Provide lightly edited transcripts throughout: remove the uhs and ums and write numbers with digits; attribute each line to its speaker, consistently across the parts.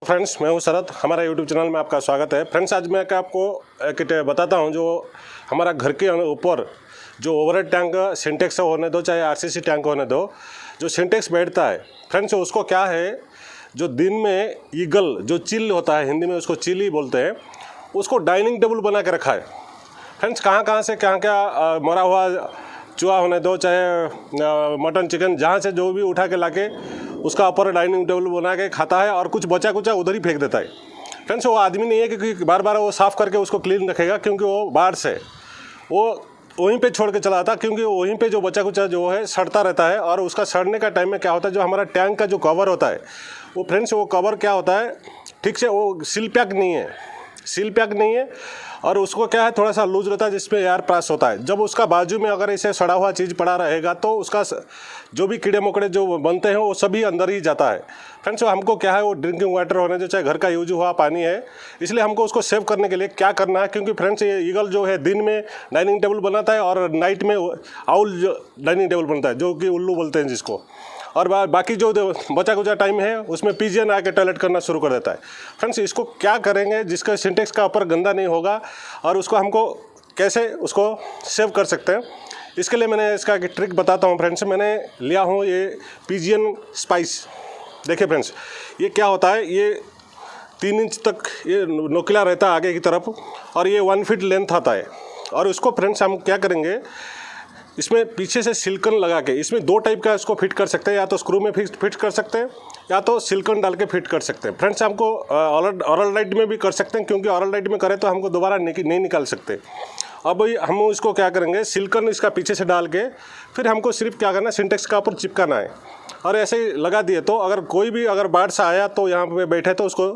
Speaker 1: Friends, मैं हूं शरद। हमारा यूट्यूब चैनल में आपका स्वागत है। फ्रेंड्स, आज मैं आपको एक बताता हूं जो हमारा घर के ऊपर जो ओवरहेड टैंक सिंटेक्स होने दो चाहे आरसीसी टैंक होने दो, जो सिंटेक्स बैठता है फ्रेंड्स, उसको क्या है, जो दिन में ईगल जो चिल होता है, हिंदी में उसको चिल ही बोलते हैं, उसको डाइनिंग टेबल बना के रखा है। फ्रेंड्स, कहाँ से क्या मरा हुआ चूहा होने दो चाहे मटन चिकन, जहाँ से जो भी उठा के लाके उसका ऊपर डाइनिंग टेबल बना के खाता है और कुछ बचा कुचा उधर ही फेंक देता है। फ्रेंड्स, वो आदमी नहीं है क्योंकि बार बार वो साफ़ करके उसको क्लीन रखेगा, क्योंकि वो बाहर से वो वहीं पे छोड़ के चला आता, क्योंकि वहीं पे जो बचा कुचा जो है सड़ता रहता है। और उसका सड़ने का टाइम में क्या होता है, जो हमारा टैंक का जो कवर होता है वो फ्रेंड्स, वो कवर क्या होता है, ठीक से वो सील पैक नहीं है और उसको क्या है, थोड़ा सा लूज रहता है जिसमें एयर पास होता है। जब उसका बाजू में अगर ऐसे सड़ा हुआ चीज़ पड़ा रहेगा तो उसका जो भी कीड़े मकोड़े जो बनते हैं वो सभी अंदर ही जाता है। फ्रेंड्स, हमको क्या है, वो ड्रिंकिंग वाटर होने जो चाहे घर का यूज हुआ पानी है, इसलिए हमको उसको सेव करने के लिए क्या करना है, क्योंकि फ्रेंड्स ये ईगल जो है दिन में डाइनिंग टेबल बनाता है और नाइट में आउल डाइनिंग टेबल बनता है, जो कि उल्लू बोलते हैं जिसको। और बाकी जो बचा कुचा टाइम है उसमें पिजियन आके टॉयलेट करना शुरू कर देता है। फ्रेंड्स, इसको क्या करेंगे जिसका सिंटेक्स का ऊपर गंदा नहीं होगा और उसको हमको कैसे उसको सेव कर सकते हैं, इसके लिए मैंने इसका एक ट्रिक बताता हूँ। फ्रेंड्स, मैंने लिया हूँ ये पिजियन स्पाइस। देखिए फ्रेंड्स, ये क्या होता है, ये 3 इंच तक ये नोकीला रहता है आगे की तरफ और ये 1 फीट लेंथ आता है। और उसको फ्रेंड्स हम क्या करेंगे, इसमें पीछे से सिलिकॉन लगा के, इसमें 2 टाइप का इसको फिट कर सकते हैं, या तो स्क्रू में फिट कर सकते हैं या तो सिलिकॉन डाल के फिट कर सकते हैं। फ्रेंड्स, हमको ऑरल लाइट में भी कर सकते हैं, क्योंकि ऑरल लाइट में करें तो हमको दोबारा नहीं निकाल सकते। अब हम इसको क्या करेंगे, सिलिकॉन इसका पीछे से डाल के फिर हमको सिर्फ क्या करना है, सिंटेक्स का ऊपर चिपकाना है और ऐसे ही लगा दिए तो अगर कोई भी बाहर से आया तो यहाँ पे बैठे तो उसको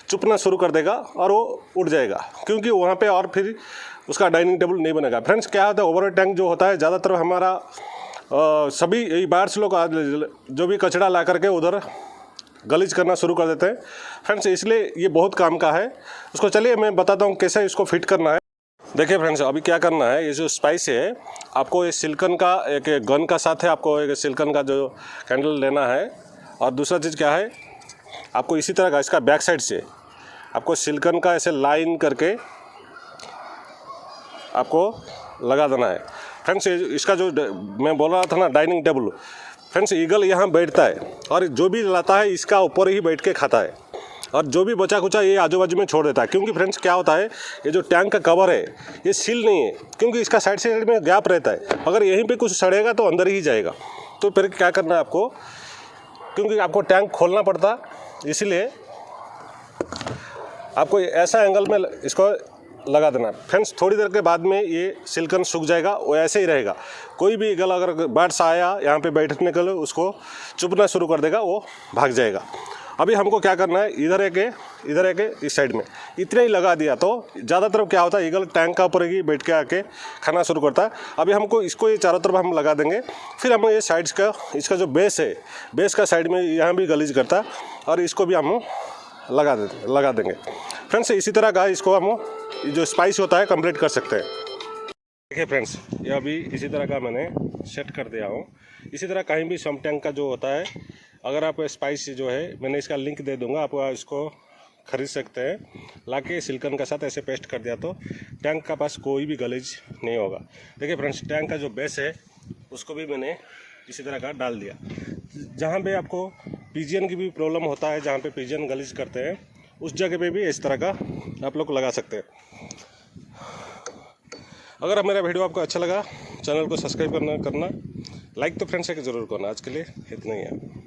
Speaker 1: चुपना शुरू कर देगा और वो उड़ जाएगा, क्योंकि वहाँ पे और फिर उसका डाइनिंग टेबल नहीं बनेगा। फ्रेंड्स, क्या होता है, ओवरहेड टैंक जो होता है ज़्यादातर हमारा सभी यही बाहर से लोग जो भी कचरा ला करके उधर गलीज करना शुरू कर देते हैं। फ्रेंड्स, इसलिए ये बहुत काम का है। उसको चलिए मैं बताता हूँ कैसे इसको फिट करना है। देखिए फ्रेंड्स, अभी क्या करना है, ये जो स्पाइस है आपको ये सिलिकॉन का एक गन का साथ है, आपको एक सिलिकॉन का जो कैंडल लेना है। और दूसरा चीज़ क्या है, आपको इसी तरह का इसका बैक साइड से आपको सिलिकॉन का ऐसे लाइन करके आपको लगा देना है। फ्रेंड्स, इसका जो मैं बोल रहा था ना डाइनिंग टेबल, फ्रेंड्स ईगल यहाँ बैठता है और जो भी लाता है इसका ऊपर ही बैठ के खाता है और जो भी बचा कुचा ये आजू बाजू में छोड़ देता है। क्योंकि फ्रेंड्स क्या होता है, ये जो टैंक का कवर है ये सील नहीं है, क्योंकि इसका साइड में गैप रहता है। अगर यहीं पे कुछ सड़ेगा तो अंदर ही जाएगा। तो फिर क्या करना है आपको, क्योंकि आपको टैंक खोलना पड़ता, इसलिए आपको ऐसा एंगल में इसको लगा देना। फ्रेंड्स, थोड़ी देर के बाद में ये सिलिकॉन सूख जाएगा, वो ऐसे ही रहेगा। कोई भी ईगल अगर बाहर से आया यहाँ पे बैठने के लिए उसको चुभना शुरू कर देगा, वो भाग जाएगा। अभी हमको क्या करना है, इधर एक इस साइड में इतने ही लगा दिया तो ज़्यादातर क्या होता है, ईगल टैंक का ऊपर ही बैठ के आके खाना शुरू करता है। अभी हमको इसको ये चारों तरफ हम लगा देंगे, फिर हम ये साइड्स का इसका जो बेस है, बेस का साइड में यहाँ भी गलीज करता है और इसको भी हम लगा देंगे। फ्रेंड्स, इसी तरह का इसको हम जो स्पाइस होता है कंप्लीट कर सकते हैं। देखिए फ्रेंड्स, ये अभी इसी तरह का मैंने सेट कर दिया हूँ। इसी तरह कहीं भी सम टैंक का जो होता है, अगर आप स्पाइस जो है, मैंने इसका लिंक दे दूँगा, आप इसको खरीद सकते हैं। लाके सिलिकॉन का साथ ऐसे पेस्ट कर दिया तो टैंक का पास कोई भी गलीज नहीं होगा। देखिए फ्रेंड्स, टैंक का जो बेस है उसको भी मैंने इसी तरह का डाल दिया। जहाँ पे आपको पिजियन की भी प्रॉब्लम होता है, जहाँ पे पिजियन गलीज करते हैं, उस जगह पे भी इस तरह का आप लोग लगा सकते हैं। अगर मेरा वीडियो आपको अच्छा लगा, चैनल को सब्सक्राइब करना, लाइक तो फ्रेंड्स है कि ज़रूर करना। आज के लिए इतना ही है।